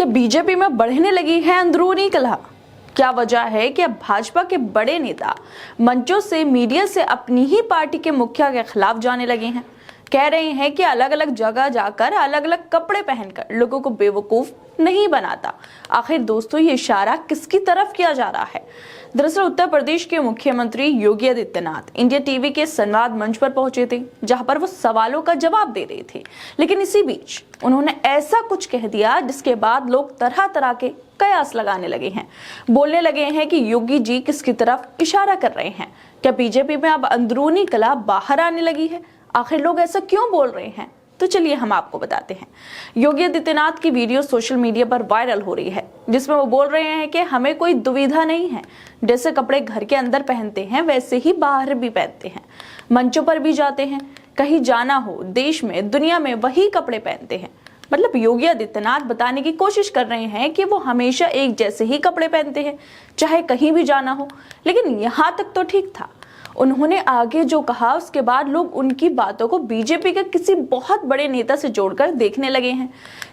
क्या बीजेपी में बढ़ने लगी है अंदरूनी कलह? क्या वजह है कि अब भाजपा के बड़े नेता मंचों से, मीडिया से अपनी ही पार्टी के मुखिया के खिलाफ जाने लगे हैं? कह रहे हैं कि अलग अलग जगह जाकर अलग अलग कपड़े पहनकर लोगों को बेवकूफ नहीं बनाता। आखिर दोस्तों, ये इशारा किसकी तरफ किया जा रहा है? दरअसल उत्तर प्रदेश के मुख्यमंत्री योगी आदित्यनाथ इंडिया टीवी के संवाद मंच पर पहुंचे थे, जहां पर वो सवालों का जवाब दे रहे थे। लेकिन इसी बीच उन्होंने ऐसा कुछ कह दिया जिसके बाद लोग तरह तरह के कयास लगाने लगे हैं। बोलने लगे हैं कि योगी जी किसकी तरफ इशारा कर रहे हैं? क्या बीजेपी में अब अंदरूनी कलह बाहर आने लगी है? आखिर लोग ऐसा क्यों बोल रहे हैं? तो चलिए हम आपको बताते हैं। योगी आदित्यनाथ की वीडियो सोशल मीडिया पर वायरल हो रही है, जिसमें वो बोल रहे हैं कि हमें कोई दुविधा नहीं है। जैसे कपड़े घर के अंदर पहनते हैं वैसे ही बाहर भी पहनते हैं, मंचों पर भी जाते हैं। कहीं जाना हो देश में, दुनिया में, वही कपड़े पहनते हैं। मतलब योगी आदित्यनाथ बताने की कोशिश कर रहे हैं कि वो हमेशा एक जैसे ही कपड़े पहनते हैं, चाहे कहीं भी जाना हो। लेकिन यहाँ तक तो ठीक था। उन्होंने आगे जो कहा उसके बाद लोग उनकी बातों को बीजेपी के किसी बहुत बड़े नेता से जोड़कर देखने लगे हैं।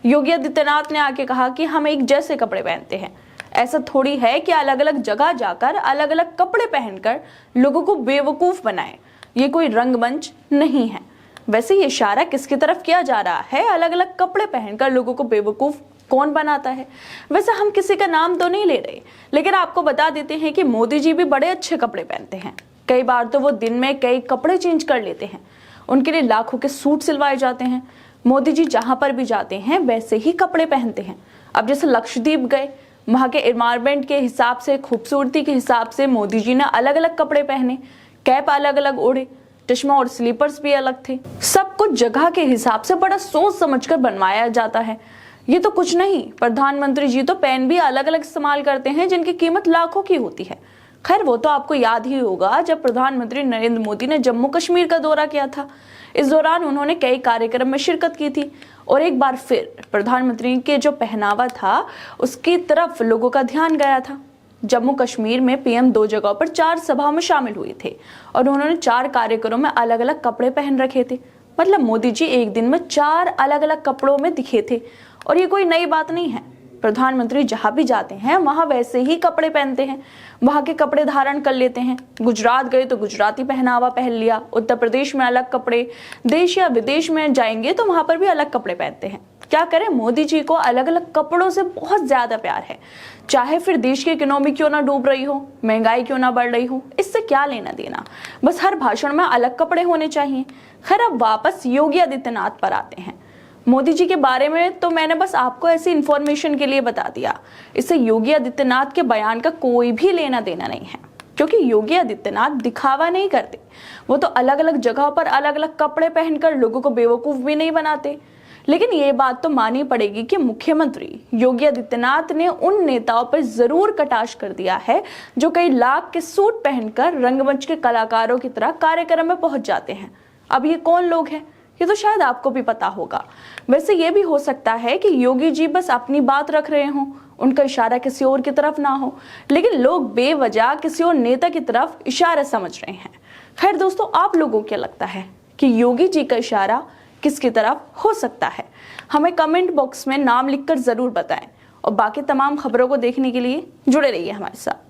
योगी आदित्यनाथ ने आगे कहा कि हम एक जैसे कपड़े पहनते हैं। ऐसा थोड़ी है कि अलग अलग जगह जाकर अलग अलग कपड़े पहनकर लोगों को बेवकूफ बनाएं। ये कोई रंगमंच नहीं है। वैसे ये इशारा किसकी तरफ किया जा रहा है? अलग अलग कपड़े पहनकर लोगों को बेवकूफ कौन बनाता है? वैसे हम किसी का नाम तो नहीं ले रहे, लेकिन आपको बता देते हैं कि मोदी जी भी बड़े अच्छे कपड़े पहनते हैं। कई बार तो वो दिन में कई कपड़े चेंज कर लेते हैं। उनके लिए लाखों के सूट सिलवाए जाते हैं। मोदी जी जहां पर भी जाते हैं वैसे ही कपड़े पहनते हैं। अब जैसे लक्षद्वीप गए, वहां के एनवायरमेंट के हिसाब से, खूबसूरती के हिसाब से मोदी जी ने अलग अलग कपड़े पहने, कैप अलग अलग ओढ़े, चश्मा और स्लीपर्स भी अलग थे। सब कुछ जगह के हिसाब से बड़ा सोच समझकर बनवाया जाता है। ये तो कुछ नहीं, प्रधानमंत्री जी तो पेन भी अलग अलग इस्तेमाल करते हैं जिनकी कीमत लाखों की होती है। खैर, वो तो आपको याद ही होगा जब प्रधानमंत्री नरेंद्र मोदी ने जम्मू कश्मीर का दौरा किया था। इस दौरान उन्होंने कई कार्यक्रम में शिरकत की थी और एक बार फिर प्रधानमंत्री के जो पहनावा था उसकी तरफ लोगों का ध्यान गया था। जम्मू कश्मीर में पीएम 2 जगहों पर 4 सभाओं में शामिल हुए थे और उन्होंने 4 कार्यक्रमों में अलग अलग कपड़े पहन रखे थे। मतलब मोदी जी एक दिन में 4 अलग अलग कपड़ों में दिखे थे और ये कोई नई बात नहीं है। प्रधानमंत्री जहां भी जाते हैं वहां वैसे ही कपड़े पहनते हैं, वहां के कपड़े धारण कर लेते हैं। गुजरात गए तो गुजराती पहनावा पहन लिया, उत्तर प्रदेश में अलग कपड़े, देश या विदेश में जाएंगे तो वहां पर भी अलग कपड़े पहनते हैं। क्या करें, मोदी जी को अलग अलग कपड़ों से बहुत ज्यादा प्यार है। चाहे फिर देश की इकोनॉमी क्यों ना डूब रही हो, महंगाई क्यों ना बढ़ रही हो, इससे क्या लेना देना। बस हर भाषण में अलग कपड़े होने चाहिए। खैर, अब वापस योगी आदित्यनाथ पर आते हैं। मोदी जी के बारे में तो मैंने बस आपको ऐसी इंफॉर्मेशन के लिए बता दिया। इससे योगी आदित्यनाथ के बयान का कोई भी लेना देना नहीं है, क्योंकि योगी आदित्यनाथ दिखावा नहीं करते। वो तो अलग अलग जगहों पर अलग अलग कपड़े पहनकर लोगों को बेवकूफ भी नहीं बनाते। लेकिन ये बात तो माननी पड़ेगी कि मुख्यमंत्री योगी आदित्यनाथ ने उन नेताओं पर जरूर कटाक्ष कर दिया है जो कई लाख के सूट पहनकर रंगमंच के कलाकारों की तरह कार्यक्रम में पहुंच जाते हैं। अब ये कौन लोग हैं, ये तो शायद आपको भी पता होगा। वैसे ये भी हो सकता है कि योगी जी बस अपनी बात रख रहे हों, उनका इशारा किसी और की तरफ ना हो, लेकिन लोग बेवजह किसी और नेता की तरफ इशारा समझ रहे हैं। खैर दोस्तों, आप लोगों को क्या लगता है कि योगी जी का इशारा किसकी तरफ हो सकता है? हमें कमेंट बॉक्स में नाम लिखकर जरूर बताएं और बाकी तमाम खबरों को देखने के लिए जुड़े रहिए हमारे साथ।